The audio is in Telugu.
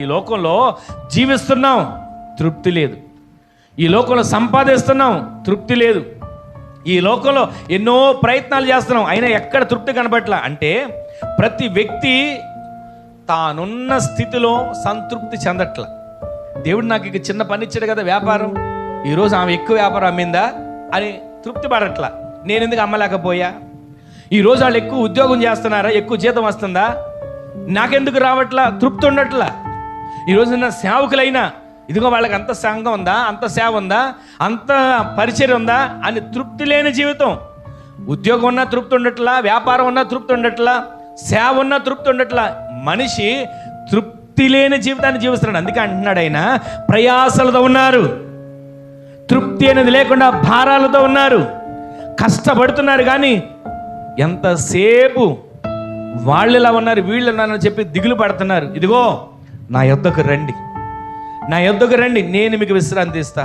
ఈ లోకంలో జీవిస్తున్నాం, తృప్తి లేదు. ఈ లోకంలో సంపాదిస్తున్నాం, తృప్తి లేదు. ఈ లోకంలో ఎన్నో ప్రయత్నాలు చేస్తున్నాం, అయినా ఎక్కడ తృప్తి కనబట్ల. అంటే ప్రతి వ్యక్తి తానున్న స్థితిలో సంతృప్తి చెందట్ల. దేవుడు నాకు ఇక చిన్న పని ఇచ్చాడు కదా, వ్యాపారం, ఈరోజు ఆమె ఎక్కువ వ్యాపారం అమ్మిందా అని తృప్తి పడట్లా. నేను ఎందుకు అమ్మలేకపోయా? ఈరోజు వాళ్ళు ఎక్కువ ఉద్యోగం చేస్తున్నారా, ఎక్కువ జీతం వస్తుందా, నాకెందుకు రావట్లా, తృప్తి ఉండట్లా. ఈరోజు నా సేవకులైనా ఇదిగో వాళ్ళకి అంత సంఘం ఉందా, అంత సేవ ఉందా, అంత పరిచయం ఉందా అని తృప్తి లేని జీవితం. ఉద్యోగం ఉన్నా తృప్తి ఉండట్లా, వ్యాపారం ఉన్నా తృప్తి ఉండట్లా, సేవ ఉన్నా తృప్తి ఉండట్లా. మనిషి తృప్తి లేని జీవితాన్ని జీవిస్తున్నాడు. అందుకే అంటున్నాడు ఆయన, ప్రయాసలతో ఉన్నారు, తృప్తి అనేది లేకుండా భారాలతో ఉన్నారు, కష్టపడుతున్నారు. కానీ ఎంతసేపు వాళ్ళు ఇలా ఉన్నారు, వీళ్ళు ఉన్నారని చెప్పి దిగులు పడుతున్నారు. ఇదిగో నా యొద్దకు రండి, నా యొద్దకు రండి, నేను మీకు విశ్రాంతి ఇస్తా.